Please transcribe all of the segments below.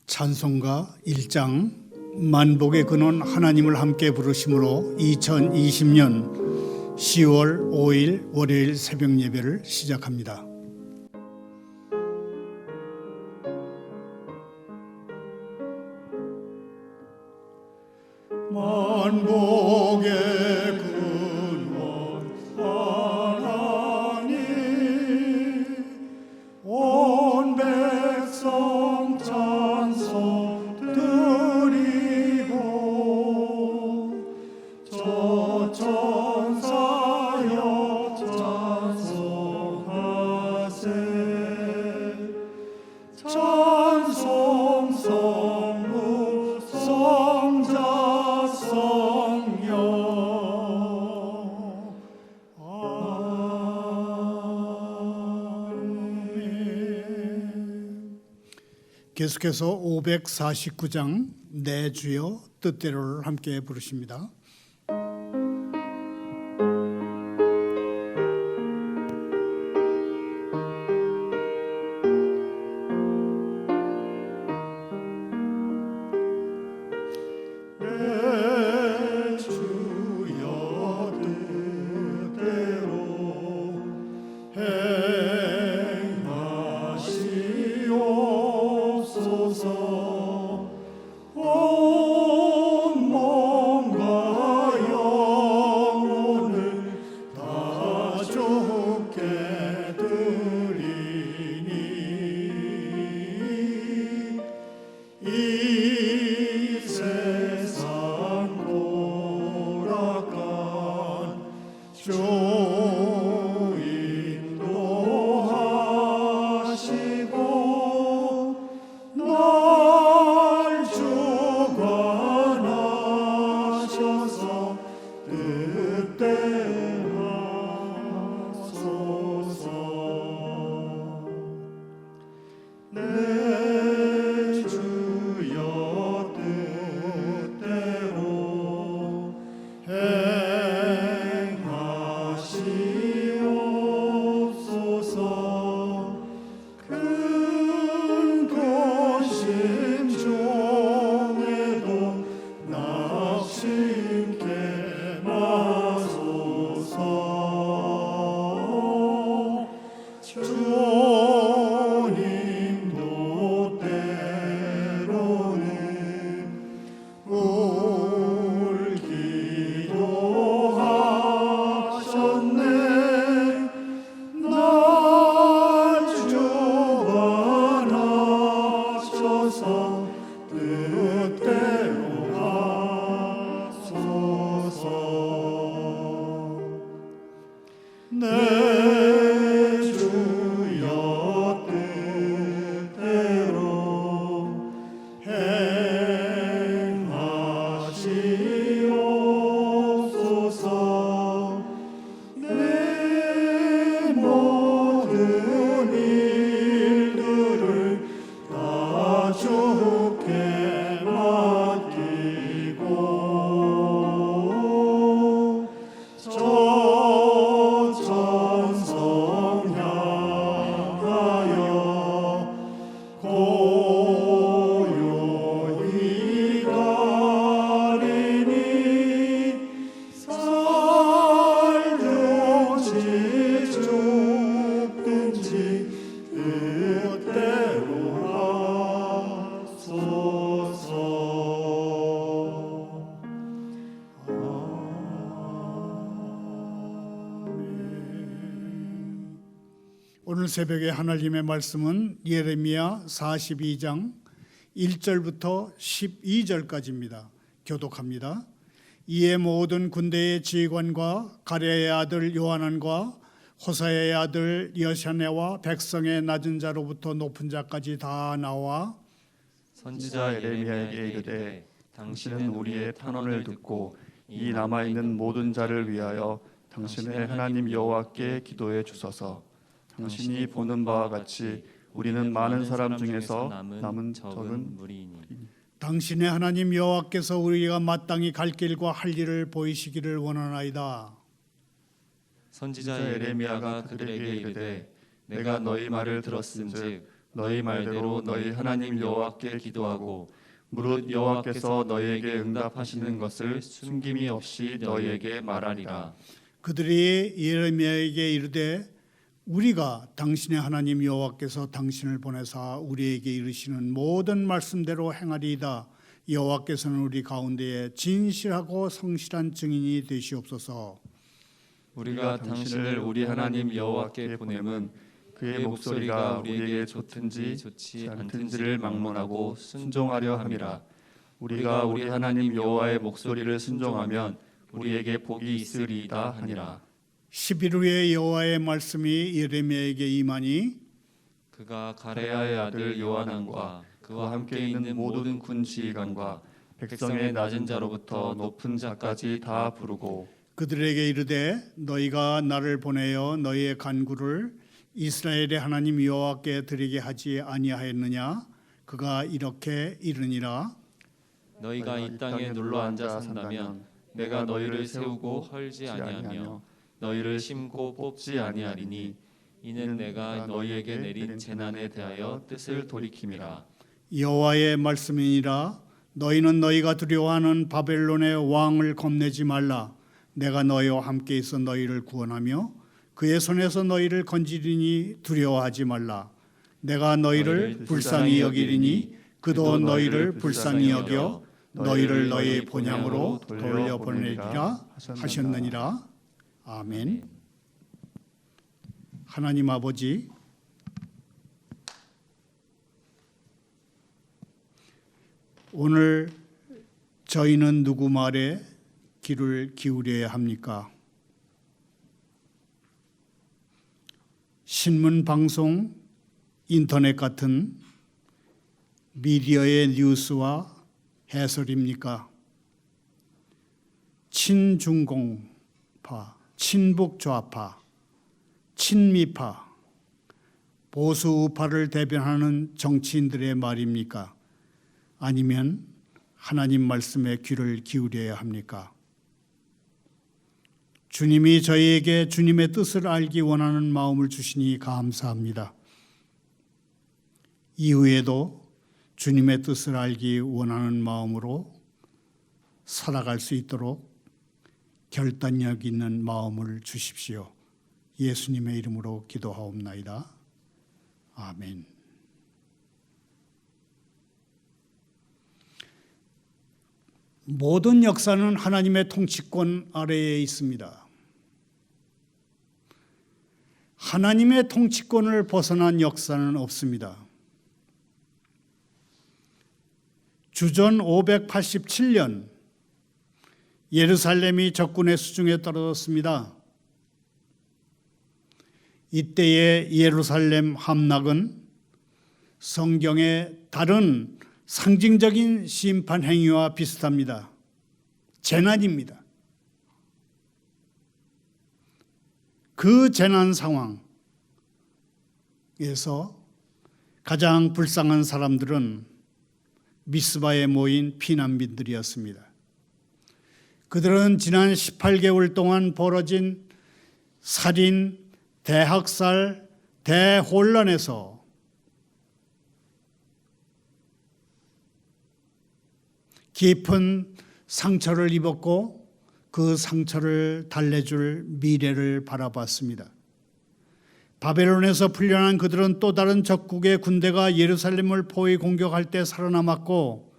찬송가 1장 만복의 근원 하나님을 함께 부르심으로 2020년 10월 5일 월요일 새벽 예배를 시작합니다. 만복의 근원 하나님 온 백성 찬송 드리고 저 천사여 찬송하세 찬송 성부 성자 성령 아멘. 계속해서 549장 내 주여 뜻대로를 함께 부르십니다. 오늘 새벽에 하나님의 말씀은 예레미야 42장 1절부터 12절까지입니다. 교독합니다. 이에 모든 군대의 지휘관과 가랴의 아들 요하난과 호사야의 아들 여샤네와 백성의 낮은 자로부터 높은 자까지 다 나와 선지자 예레미야에게 이르되 당신은 우리의 탄원을 듣고 이 남아있는 모든 자를 위하여 당신의 하나님 여호와께 기도해 주소서. 당신이 보는 바와 같이 우리는 많은 사람 중에서 남은 적은 무리이니 당신의 하나님 여호와께서 우리가 마땅히 갈 길과 할 일을 보이시기를 원하나이다. 선지자 예레미야가 그들에게 이르되 내가 너희 말을 들었은즉 너희 말대로 너희 하나님 여호와께 기도하고 무릇 여호와께서 너희에게 응답하시는 것을 숨김이 없이 너희에게 말하리라. 그들이 예레미야에게 이르되 우리가 당신의 하나님 여호와께서 당신을 보내사 우리에게 이르시는 모든 말씀대로 행하리이다. 여호와께서는 우리 가운데에 진실하고 성실한 증인이 되시옵소서. 우리가 당신을 우리 하나님 여호와께 보냄은 그의 목소리가 우리에게 좋든지 좋지 않든지를 막론하고 순종하려 함이라. 우리가 우리 하나님 여호와의 목소리를 순종하면 우리에게 복이 있으리이다 하니라. 10일 후에 여호와의 말씀이 예레미야에게 임하니 그가 가레야의 아들 요하난과 그와 함께 있는 모든 군 지휘관과 백성의 낮은 자로부터 높은 자까지 다 부르고 그들에게 이르되 너희가 나를 보내어 너희의 간구를 이스라엘의 하나님 여호와께 드리게 하지 아니하였느냐? 그가 이렇게 이르니라. 너희가 이 땅에 눌러 앉아 산다면 내가 너희를 세우고 헐지 아니하며 너희를 심고 뽑지 아니하리니 이는 내가 너희에게 내린 재난에 대하여 뜻을 돌이킴이라. 여호와의 말씀이니라. 너희는 너희가 두려워하는 바벨론의 왕을 겁내지 말라. 내가 너희와 함께 있어 너희를 구원하며 그의 손에서 너희를 건지리니 두려워하지 말라. 내가 너희를 불쌍히 여기리니 그도 너희를 불쌍히 여겨 너희를 너희 본향으로 돌려보내리라 하셨느니라. 아멘. 하나님 아버지, 오늘 저희는 누구 말에 귀를 기울여야 합니까? 신문, 방송, 인터넷 같은 미디어의 뉴스와 해설입니까? 친중공파, 친북좌파, 친미파, 보수우파를 대변하는 정치인들의 말입니까? 아니면 하나님 말씀에 귀를 기울여야 합니까? 주님이 저희에게 주님의 뜻을 알기 원하는 마음을 주시니 감사합니다. 이후에도 주님의 뜻을 알기 원하는 마음으로 살아갈 수 있도록 결단력 있는 마음을 주십시오. 예수님의 이름으로 기도하옵나이다. 아멘. 모든 역사는 하나님의 통치권 아래에 있습니다. 하나님의 통치권을 벗어난 역사는 없습니다. 주전 587년 예루살렘이 적군의 수중에 떨어졌습니다. 이때의 예루살렘 함락은 성경의 다른 상징적인 심판 행위와 비슷합니다. 재난입니다. 그 재난 상황에서 가장 불쌍한 사람들은 미스바에 모인 피난민들이었습니다. 그들은 지난 18개월 동안 벌어진 살인, 대학살, 대혼란에서 깊은 상처를 입었고 그 상처를 달래줄 미래를 바라봤습니다. 바벨론에서 풀려난 그들은 또 다른 적국의 군대가 예루살렘을 포위 공격할 때 살아남았고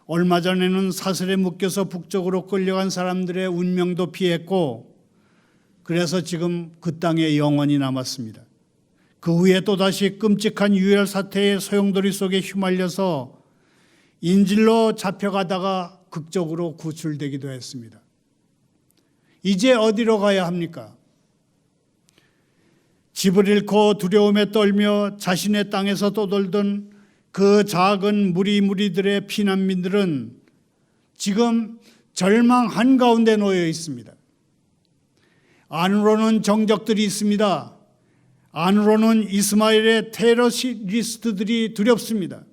얼마 전에는 사슬에 묶여서 북쪽으로 끌려간 사람들의 운명도 피했고 그래서 지금 그 땅에 영원히 남았습니다. 그 후에 또다시 끔찍한 유혈 사태의 소용돌이 속에 휘말려서 인질로 잡혀가다가 극적으로 구출되기도 했습니다. 이제 어디로 가야 합니까? 집을 잃고 두려움에 떨며 자신의 땅에서 떠돌던 그 작은 무리들의 피난민들은 지금 절망 한가운데 놓여 있습니다. 안으로는 정적들이 있습니다. 안으로는 이스마엘의 테러리스트들이 두렵습니다.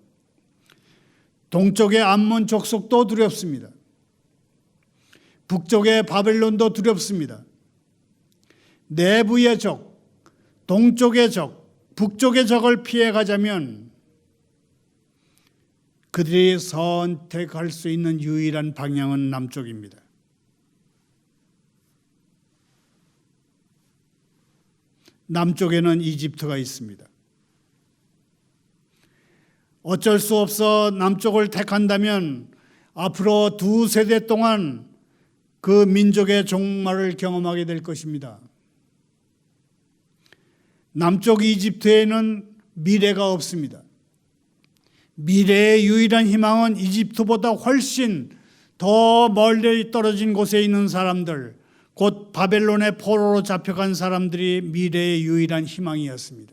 동쪽의 암몬 족속도 두렵습니다. 북쪽의 바벨론도 두렵습니다. 내부의 적, 동쪽의 적, 북쪽의 적을 피해 가자면 그들이 선택할 수 있는 유일한 방향은 남쪽입니다. 남쪽에는 이집트가 있습니다. 어쩔 수 없어 남쪽을 택한다면 앞으로 2세대 동안 그 민족의 종말을 경험하게 될 것입니다. 남쪽 이집트에는 미래가 없습니다. 미래의 유일한 희망은 이집트보다 훨씬 더 멀리 떨어진 곳에 있는 사람들, 곧 바벨론의 포로로 잡혀간 사람들이 미래의 유일한 희망이었습니다.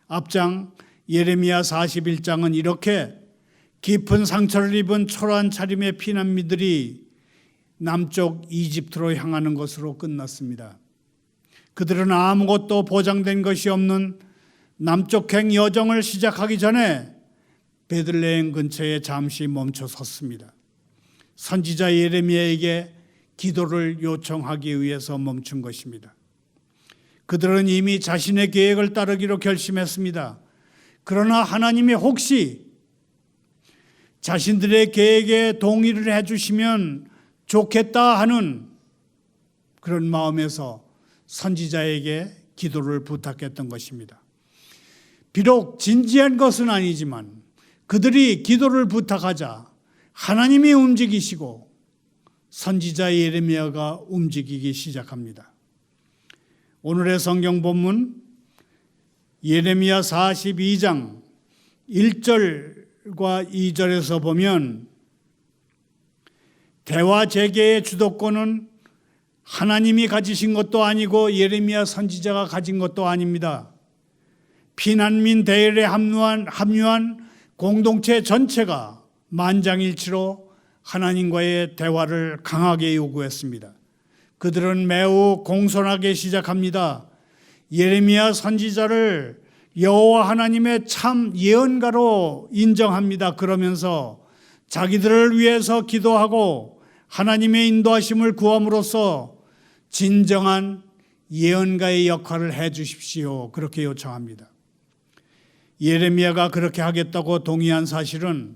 앞장 예레미야 41장은 이렇게 깊은 상처를 입은 초라한 차림의 피난민들이 남쪽 이집트로 향하는 것으로 끝났습니다. 그들은 아무것도 보장된 것이 없는 남쪽행 여정을 시작하기 전에 베들레헴 근처에 잠시 멈춰 섰습니다. 선지자 예레미야에게 기도를 요청하기 위해서 멈춘 것입니다. 그들은 이미 자신의 계획을 따르기로 결심했습니다. 그러나 하나님이 혹시 자신들의 계획에 동의를 해주시면 좋겠다 하는 그런 마음에서 선지자에게 기도를 부탁했던 것입니다. 비록 진지한 것은 아니지만 그들이 기도를 부탁하자 하나님이 움직이시고 선지자 예레미야가 움직이기 시작합니다. 오늘의 성경 본문 예레미야 42장 1절과 2절에서 보면 대화 재개의 주도권은 하나님이 가지신 것도 아니고 예레미야 선지자가 가진 것도 아닙니다. 피난민 대열에 합류한 공동체 전체가 만장일치로 하나님과의 대화를 강하게 요구했습니다. 그들은 매우 공손하게 시작합니다. 예레미야 선지자를 여호와 하나님의 참 예언가로 인정합니다. 그러면서 자기들을 위해서 기도하고 하나님의 인도하심을 구함으로써 진정한 예언가의 역할을 해 주십시오. 그렇게 요청합니다. 예레미야가 그렇게 하겠다고 동의한 사실은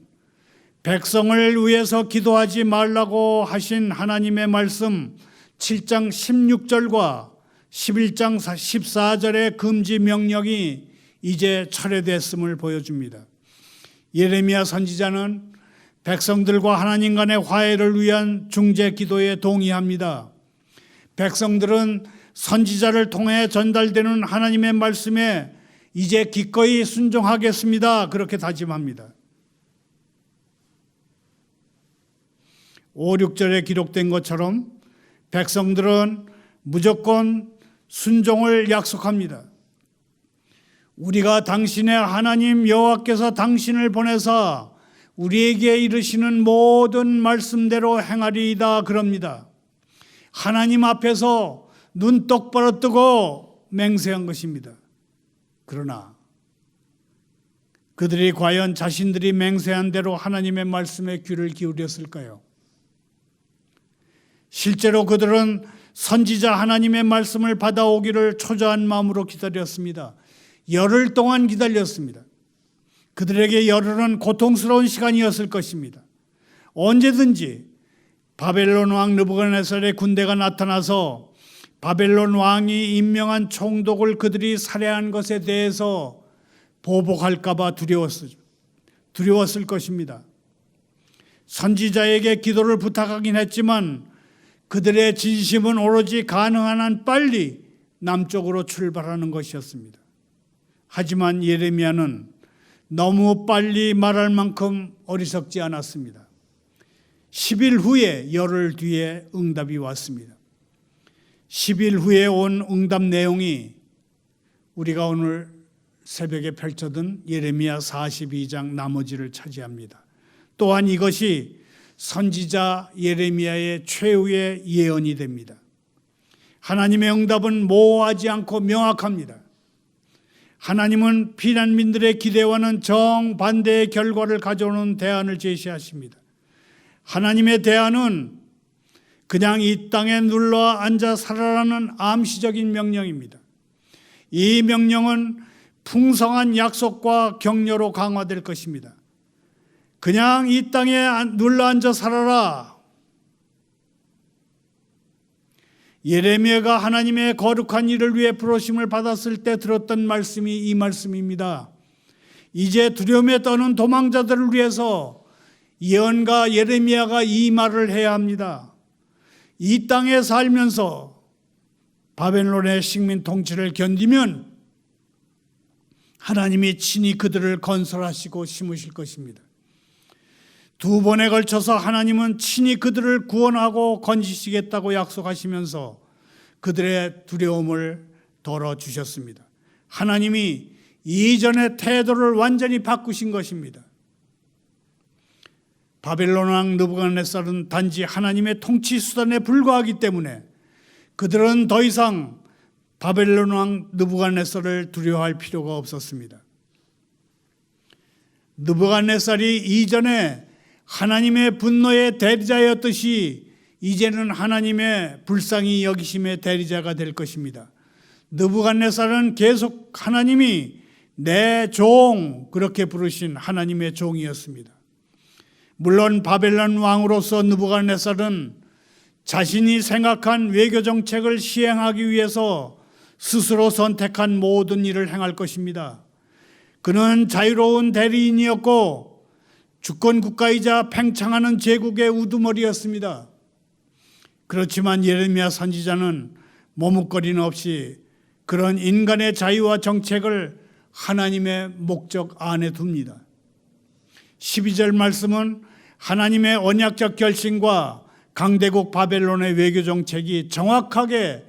백성을 위해서 기도하지 말라고 하신 하나님의 말씀 7장 16절과 11장 14절의 금지 명령이 이제 철회됐음을 보여줍니다. 예레미야 선지자는 백성들과 하나님 간의 화해를 위한 중재 기도에 동의합니다. 백성들은 선지자를 통해 전달되는 하나님의 말씀에 이제 기꺼이 순종하겠습니다. 그렇게 다짐합니다. 5, 6절에 기록된 것처럼 백성들은 무조건 순종을 약속합니다. 우리가 당신의 하나님 여호와께서 당신을 보내사 우리에게 이르시는 모든 말씀대로 행하리이다 그럽니다. 하나님 앞에서 눈 똑바로 뜨고 맹세한 것입니다. 그러나 그들이 과연 자신들이 맹세한 대로 하나님의 말씀에 귀를 기울였을까요? 실제로 그들은 선지자 하나님의 말씀을 받아오기를 초조한 마음으로 기다렸습니다. 열흘 동안 기다렸습니다. 그들에게 열흘은 고통스러운 시간이었을 것입니다. 언제든지 바벨론 왕 느부갓네살의 군대가 나타나서 바벨론 왕이 임명한 총독을 그들이 살해한 것에 대해서 보복할까 봐 두려웠을 것입니다. 선지자에게 기도를 부탁하긴 했지만 그들의 진심은 오로지 가능한 한 빨리 남쪽으로 출발하는 것이었습니다. 하지만 예레미야는 너무 빨리 말할 만큼 어리석지 않았습니다. 10일 후에 열흘 뒤에 응답이 왔습니다. 10일 후에 온 응답 내용이 우리가 오늘 새벽에 펼쳐든 예레미야 42장 나머지를 차지합니다. 또한 이것이 선지자 예레미야의 최후의 예언이 됩니다. 하나님의 응답은 모호하지 않고 명확합니다. 하나님은 피난민들의 기대와는 정반대의 결과를 가져오는 대안을 제시하십니다. 하나님의 대안은 그냥 이 땅에 눌러 앉아 살아라는 암시적인 명령입니다. 이 명령은 풍성한 약속과 격려로 강화될 것입니다. 그냥 이 땅에 눌러앉아 살아라. 예레미야가 하나님의 거룩한 일을 위해 부르심을 받았을 때 들었던 말씀이 이 말씀입니다. 이제 두려움에 떠는 도망자들을 위해서 예언가 예레미야가 이 말을 해야 합니다. 이 땅에 살면서 바벨론의 식민 통치를 견디면 하나님이 친히 그들을 건설하시고 심으실 것입니다. 두 번에 걸쳐서 하나님은 친히 그들을 구원하고 건지시겠다고 약속하시면서 그들의 두려움을 덜어주셨습니다. 하나님이 이전의 태도를 완전히 바꾸신 것입니다. 바벨론 왕 느부갓네살은 단지 하나님의 통치 수단에 불과하기 때문에 그들은 더 이상 바벨론 왕 느부갓네살을 두려워할 필요가 없었습니다. 느부갓네살이 이전에 하나님의 분노의 대리자였듯이 이제는 하나님의 불쌍히 여기심의 대리자가 될 것입니다. 느부갓네살은 계속 하나님이 내 종 그렇게 부르신 하나님의 종이었습니다. 물론 바벨론 왕으로서 느부갓네살은 자신이 생각한 외교 정책을 시행하기 위해서 스스로 선택한 모든 일을 행할 것입니다. 그는 자유로운 대리인이었고 주권 국가이자 팽창하는 제국의 우두머리였습니다. 그렇지만 예레미야 선지자는 머뭇거리는 없이 그런 인간의 자유와 정책을 하나님의 목적 안에 둡니다. 12절 말씀은 하나님의 언약적 결심과 강대국 바벨론의 외교 정책이 정확하게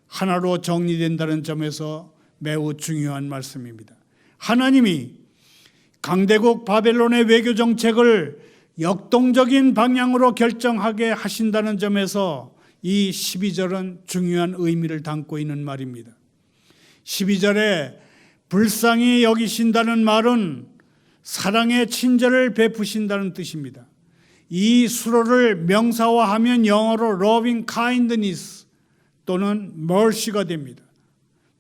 하나로 정리된다는 점에서 매우 중요한 말씀입니다. 하나님이 강대국 바벨론의 외교 정책을 역동적인 방향으로 결정하게 하신다는 점에서 이 12절은 중요한 의미를 담고 있는 말입니다. 12절에 불쌍히 여기신다는 말은 사랑의 친절을 베푸신다는 뜻입니다. 이 수로를 명사화하면 영어로 loving kindness 또는 mercy가 됩니다.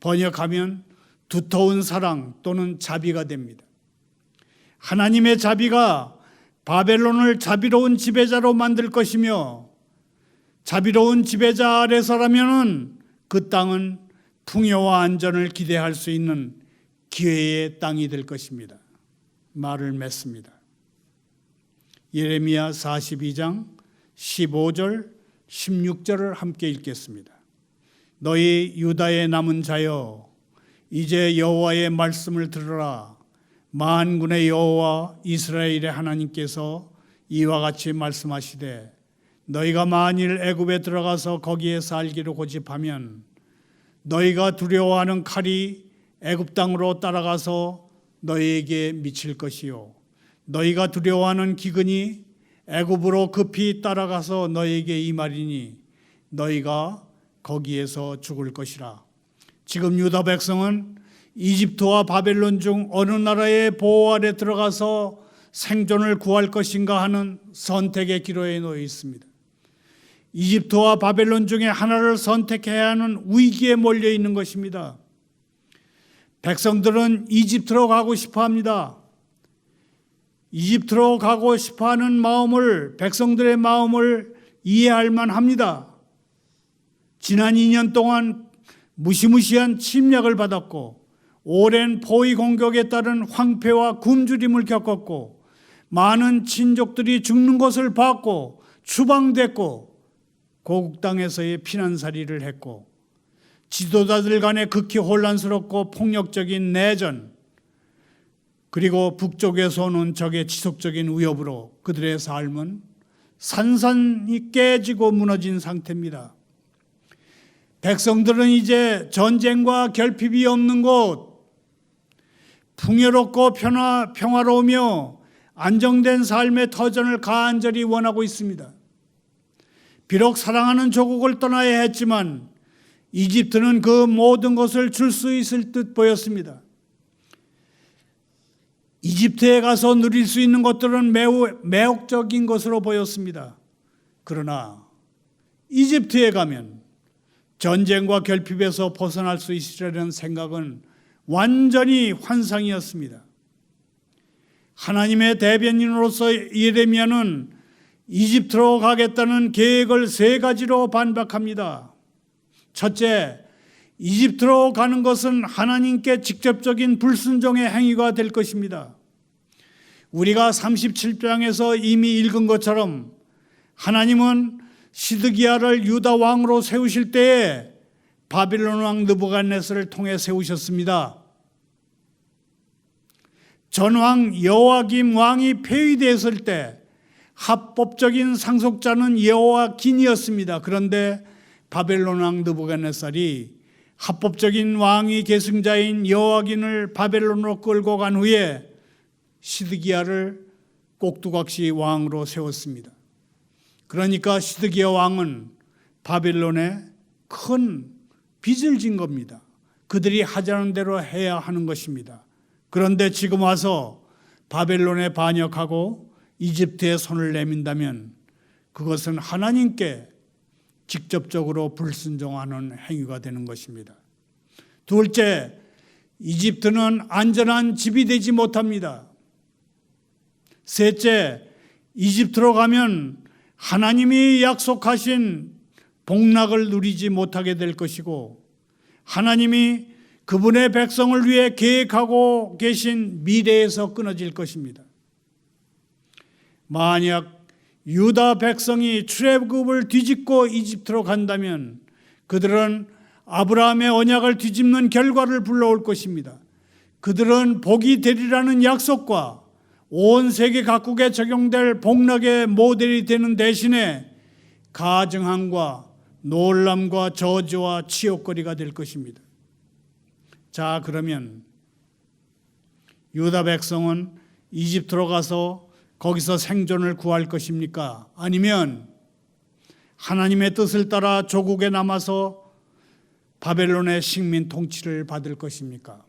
번역하면 두터운 사랑 또는 자비가 됩니다. 하나님의 자비가 바벨론을 자비로운 지배자로 만들 것이며 자비로운 지배자 아래서라면 그 땅은 풍요와 안전을 기대할 수 있는 기회의 땅이 될 것입니다. 말을 맺습니다. 예레미야 42장 15절 16절을 함께 읽겠습니다. 너희 유다의 남은 자여 이제 여호와의 말씀을 들으라. 만군의 여호와 이스라엘의 하나님께서 이와 같이 말씀하시되 너희가 만일 애굽에 들어가서 거기에 살기로 고집하면 너희가 두려워하는 칼이 애굽 땅으로 따라가서 너희에게 미칠 것이요 너희가 두려워하는 기근이 애굽으로 급히 따라가서 너희에게 임하리니 너희가 거기에서 죽을 것이라. 지금 유다 백성은 이집트와 바벨론 중 어느 나라의 보호 아래 들어가서 생존을 구할 것인가 하는 선택의 기로에 놓여 있습니다. 이집트와 바벨론 중에 하나를 선택해야 하는 위기에 몰려 있는 것입니다. 백성들은 이집트로 가고 싶어 합니다. 이집트로 가고 싶어 하는 마음을, 백성들의 마음을 이해할 만합니다. 지난 2년 동안 무시무시한 침략을 받았고 오랜 포위 공격에 따른 황폐와 굶주림을 겪었고 많은 친족들이 죽는 것을 봤고 추방됐고 고국 땅에서의 피난살이를 했고 지도자들 간에 극히 혼란스럽고 폭력적인 내전 그리고 북쪽에서 오는 적의 지속적인 위협으로 그들의 삶은 산산이 깨지고 무너진 상태입니다. 백성들은 이제 전쟁과 결핍이 없는 곳, 풍요롭고 평화로우며 안정된 삶의 터전을 간절히 원하고 있습니다. 비록 사랑하는 조국을 떠나야 했지만 이집트는 그 모든 것을 줄 수 있을 듯 보였습니다. 이집트에 가서 누릴 수 있는 것들은 매우 매혹적인 것으로 보였습니다. 그러나 이집트에 가면 전쟁과 결핍에서 벗어날 수 있으려는 생각은 완전히 환상이었습니다. 하나님의 대변인으로서 예레미야는 이집트로 가겠다는 계획을 세 가지로 반박합니다. 첫째, 이집트로 가는 것은 하나님께 직접적인 불순종의 행위가 될 것입니다. 우리가 37장에서 이미 읽은 것처럼 하나님은 시드기야를 유다 왕으로 세우실 때에 바빌론 왕 느부갓네살을 통해 세우셨습니다. 전왕 여호야김 왕이 폐위되었을 때 합법적인 상속자는 여호야긴이었습니다. 그런데 바벨론 왕 느부갓네살이 합법적인 왕위 계승자인 여호야긴을 바벨론으로 끌고 간 후에 시드기야를 꼭두각시 왕으로 세웠습니다. 그러니까 시드기야 왕은 바벨론에 큰 빚을 진 겁니다. 그들이 하자는 대로 해야 하는 것입니다. 그런데 지금 와서 바벨론에 반역하고 이집트에 손을 내민다면 그것은 하나님께 직접적으로 불순종하는 행위가 되는 것입니다. 둘째, 이집트는 안전한 집이 되지 못합니다. 셋째, 이집트로 가면 하나님이 약속하신 복락을 누리지 못하게 될 것이고 하나님이 그분의 백성을 위해 계획하고 계신 미래에서 끊어질 것입니다. 만약 유다 백성이 출애굽을 뒤집고 이집트로 간다면 그들은 아브라함의 언약을 뒤집는 결과를 불러올 것입니다. 그들은 복이 되리라는 약속과 온 세계 각국에 적용될 복락의 모델이 되는 대신에 가증함과 놀람과 저주와 치욕거리가 될 것입니다. 자, 그러면 유다 백성은 이집트로 가서 거기서 생존을 구할 것입니까? 아니면 하나님의 뜻을 따라 조국에 남아서 바벨론의 식민 통치를 받을 것입니까?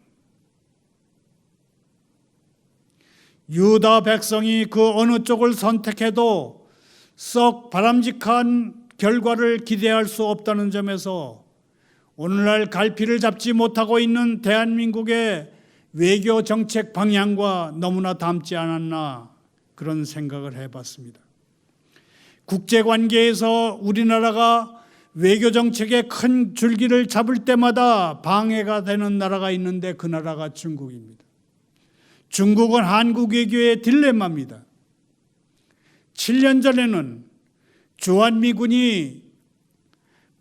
유다 백성이 그 어느 쪽을 선택해도 썩 바람직한 결과를 기대할 수 없다는 점에서 오늘날 갈피를 잡지 못하고 있는 대한민국의 외교 정책 방향과 너무나 닮지 않았나 그런 생각을 해봤습니다. 국제관계에서 우리나라가 외교 정책의 큰 줄기를 잡을 때마다 방해가 되는 나라가 있는데 그 나라가 중국입니다. 중국은 한국 외교의 딜레마입니다. 7년 전에는 주한미군이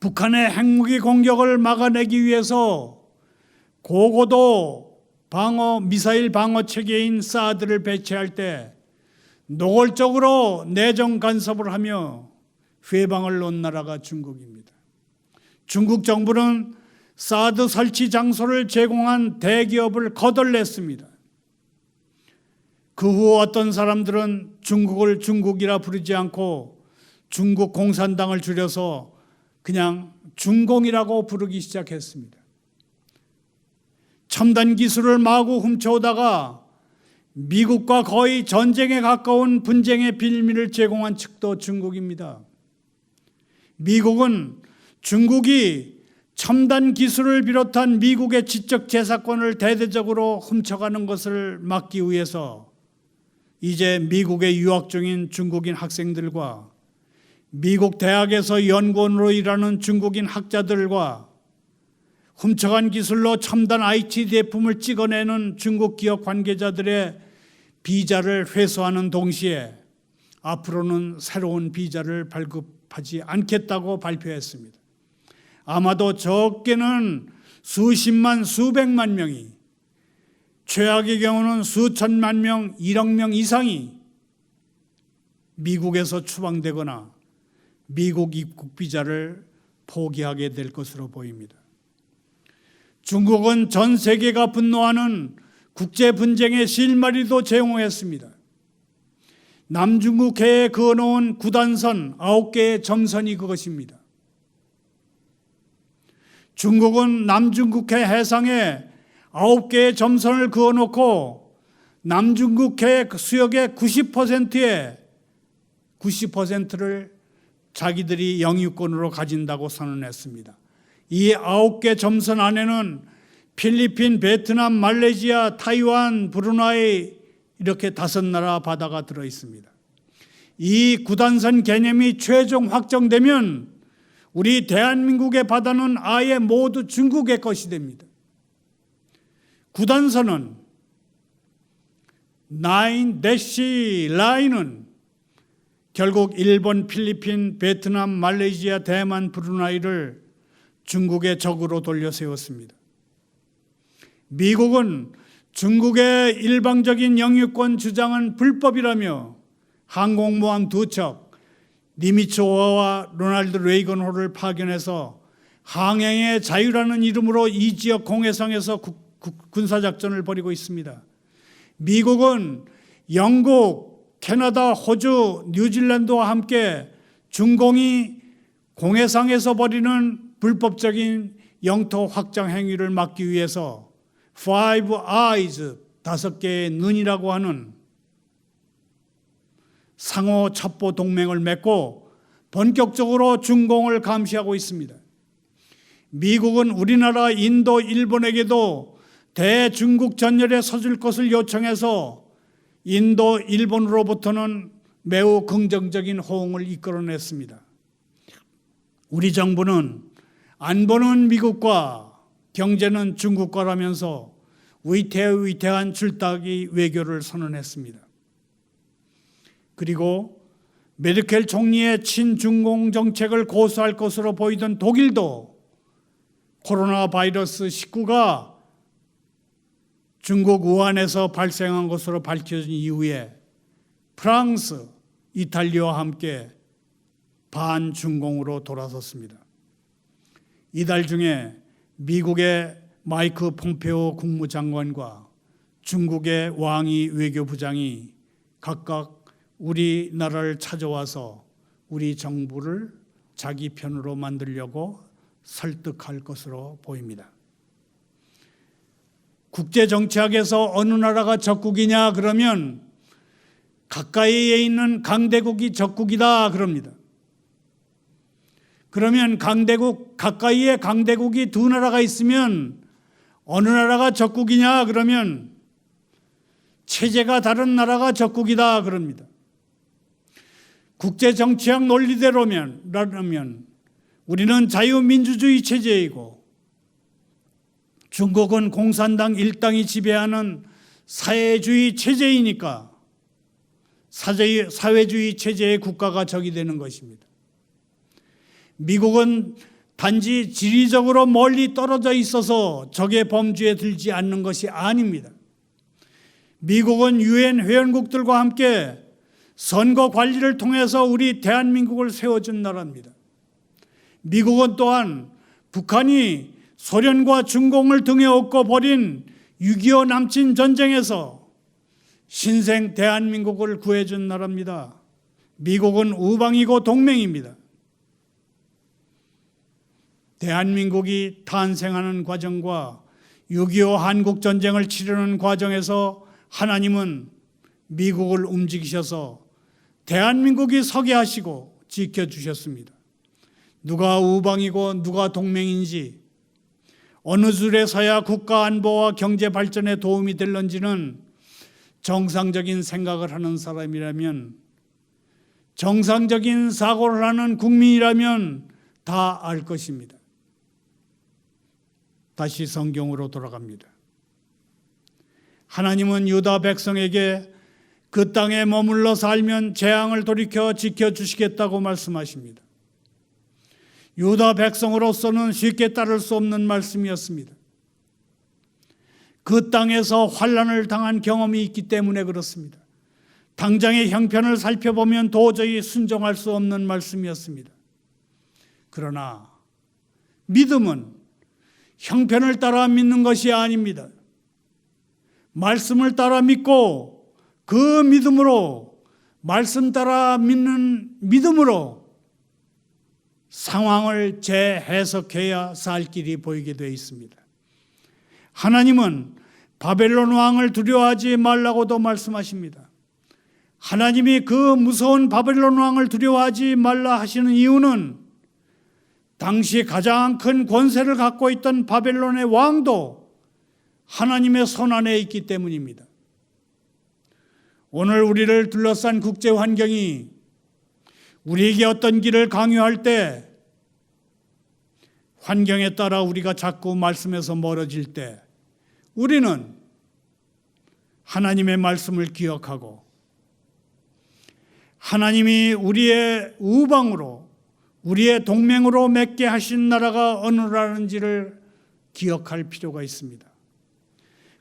북한의 핵무기 공격을 막아내기 위해서 고고도 미사일 방어 체계인 사드를 배치할 때 노골적으로 내정 간섭을 하며 회방을 놓은 나라가 중국입니다. 중국 정부는 사드 설치 장소를 제공한 대기업을 거덜냈습니다. 그 후 어떤 사람들은 중국을 중국이라 부르지 않고 중국 공산당을 줄여서 그냥 중공이라고 부르기 시작했습니다. 첨단 기술을 마구 훔쳐오다가 미국과 거의 전쟁에 가까운 분쟁의 빌미를 제공한 측도 중국입니다. 미국은 중국이 첨단 기술을 비롯한 미국의 지적 재산권을 대대적으로 훔쳐가는 것을 막기 위해서 이제 미국에 유학 중인 중국인 학생들과 미국 대학에서 연구원으로 일하는 중국인 학자들과 훔쳐간 기술로 첨단 IT 제품을 찍어내는 중국 기업 관계자들의 비자를 회수하는 동시에 앞으로는 새로운 비자를 발급하지 않겠다고 발표했습니다. 아마도 적게는 수십만, 수백만 명이, 최악의 경우는 수천만 명, 1억 명 이상이 미국에서 추방되거나 미국 입국 비자를 포기하게 될 것으로 보입니다. 중국은 전 세계가 분노하는 국제 분쟁의 실마리도 제공했습니다. 남중국해에 그어놓은 구단선 9개의 점선이 그것입니다. 중국은 남중국해 해상에 9개의 점선을 그어놓고 남중국해 수역의 90%를 자기들이 영유권으로 가진다고 선언했습니다. 이 9개 점선 안에는 필리핀, 베트남, 말레이시아, 타이완, 브루나이 이렇게 5나라 바다가 들어 있습니다. 이 구단선 개념이 최종 확정되면 우리 대한민국의 바다는 아예 모두 중국의 것이 됩니다. 구단선은 9-C 라인은 결국 일본, 필리핀, 베트남, 말레이시아, 대만, 브루나이를 중국의 적으로 돌려 세웠습니다. 미국은 중국의 일방적인 영유권 주장은 불법이라며 항공모함 2척, 니미츠호와 로널드 레이건호를 파견해서 항행의 자유라는 이름으로 이 지역 공해상에서 군사작전을 벌이고 있습니다. 미국은 영국, 캐나다, 호주, 뉴질랜드와 함께 중공이 공해상에서 벌이는 불법적인 영토 확장 행위를 막기 위해서 Five Eyes, 5개의 눈이라고 하는 상호 첩보 동맹을 맺고 본격적으로 중공을 감시하고 있습니다. 미국은 우리나라, 인도, 일본에게도 대중국 전열에 서줄 것을 요청해서 인도, 일본으로부터는 매우 긍정적인 호응을 이끌어냈습니다. 우리 정부는 안보는 미국과 경제는 중국과라면서 위태한 줄따기 외교를 선언했습니다. 그리고 메르켈 총리의 친중공 정책을 고수할 것으로 보이던 독일도 코로나 바이러스 19가 중국 우한에서 발생한 것으로 밝혀진 이후에 프랑스, 이탈리아와 함께 반중공으로 돌아섰습니다. 이달 중에 미국의 마이크 폼페오 국무장관과 중국의 왕이 외교부장이 각각 우리나라를 찾아와서 우리 정부를 자기 편으로 만들려고 설득할 것으로 보입니다. 국제정치학에서 어느 나라가 적국이냐 그러면 가까이에 있는 강대국이 적국이다 그럽니다. 그러면 가까이에 강대국이 2나라가 있으면 어느 나라가 적국이냐 그러면 체제가 다른 나라가 적국이다 그럽니다. 국제정치학 논리대로라면 우리는 자유민주주의 체제이고 중국은 공산당 일당이 지배하는 사회주의 체제이니까 사회주의 체제의 국가가 적이 되는 것입니다. 미국은 단지 지리적으로 멀리 떨어져 있어서 적의 범주에 들지 않는 것이 아닙니다. 미국은 유엔 회원국들과 함께 선거 관리를 통해서 우리 대한민국을 세워준 나라입니다. 미국은 또한 북한이 소련과 중공을 등에 업고 벌인 6.25 남친 전쟁에서 신생 대한민국을 구해준 나라입니다. 미국은 우방이고 동맹입니다. 대한민국이 탄생하는 과정과 6.25 한국전쟁을 치르는 과정에서 하나님은 미국을 움직이셔서 대한민국이 서게 하시고 지켜주셨습니다. 누가 우방이고 누가 동맹인지, 어느 줄에 서야 국가 안보와 경제 발전에 도움이 될런지는 정상적인 생각을 하는 사람이라면, 정상적인 사고를 하는 국민이라면 다 알 것입니다. 다시 성경으로 돌아갑니다. 하나님은 유다 백성에게 그 땅에 머물러 살면 재앙을 돌이켜 지켜주시겠다고 말씀하십니다. 유다 백성으로서는 쉽게 따를 수 없는 말씀이었습니다. 그 땅에서 환난을 당한 경험이 있기 때문에 그렇습니다. 당장의 형편을 살펴보면 도저히 순종할 수 없는 말씀이었습니다. 그러나 믿음은 형편을 따라 믿는 것이 아닙니다. 말씀을 따라 믿고 그 믿음으로, 말씀 따라 믿는 믿음으로 상황을 재해석해야 살 길이 보이게 되어 있습니다. 하나님은 바벨론 왕을 두려워하지 말라고도 말씀하십니다. 하나님이 그 무서운 바벨론 왕을 두려워하지 말라 하시는 이유는 당시 가장 큰 권세를 갖고 있던 바벨론의 왕도 하나님의 손 안에 있기 때문입니다. 오늘 우리를 둘러싼 국제 환경이 우리에게 어떤 길을 강요할 때, 환경에 따라 우리가 자꾸 말씀에서 멀어질 때, 우리는 하나님의 말씀을 기억하고 하나님이 우리의 우방으로, 우리의 동맹으로 맺게 하신 나라가 어느 나라인지를 기억할 필요가 있습니다.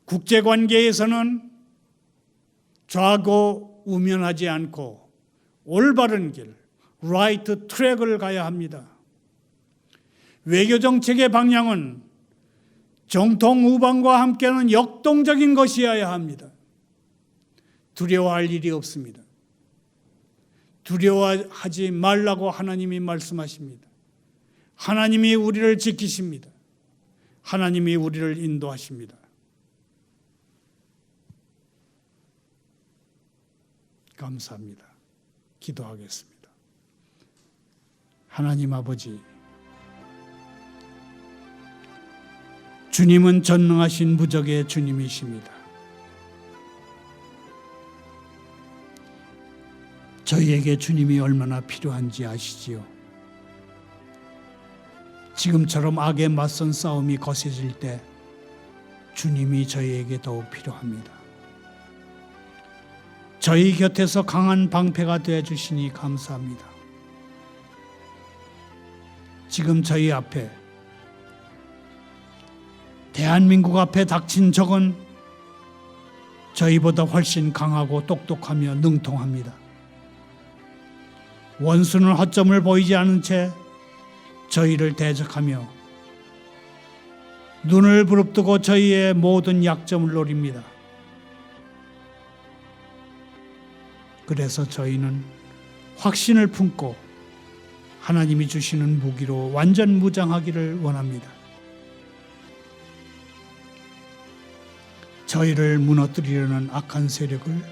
국제관계에서는 좌고 우면하지 않고 올바른 길, 라이트 트랙을 가야 합니다. 외교정책의 방향은 정통 우방과 함께하는 역동적인 것이어야 합니다. 두려워할 일이 없습니다. 두려워하지 말라고 하나님이 말씀하십니다. 하나님이 우리를 지키십니다. 하나님이 우리를 인도하십니다. 감사합니다. 기도하겠습니다. 하나님 아버지, 주님은 전능하신 무적의 주님이십니다. 저희에게 주님이 얼마나 필요한지 아시지요? 지금처럼 악에 맞선 싸움이 거세질 때 주님이 저희에게 더욱 필요합니다. 저희 곁에서 강한 방패가 되어주시니 감사합니다. 지금 저희 앞에, 대한민국 앞에 닥친 적은 저희보다 훨씬 강하고 똑똑하며 능통합니다. 원수는 허점을 보이지 않은 채 저희를 대적하며 눈을 부릅뜨고 저희의 모든 약점을 노립니다. 그래서 저희는 확신을 품고 하나님이 주시는 무기로 완전 무장하기를 원합니다. 저희를 무너뜨리려는 악한 세력을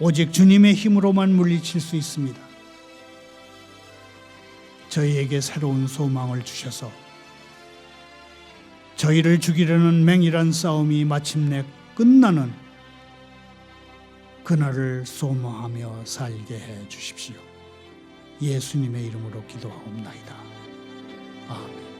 오직 주님의 힘으로만 물리칠 수 있습니다. 저희에게 새로운 소망을 주셔서 저희를 죽이려는 맹렬한 싸움이 마침내 끝나는 그날을 소망하며 살게 해 주십시오. 예수님의 이름으로 기도하옵나이다. 아멘.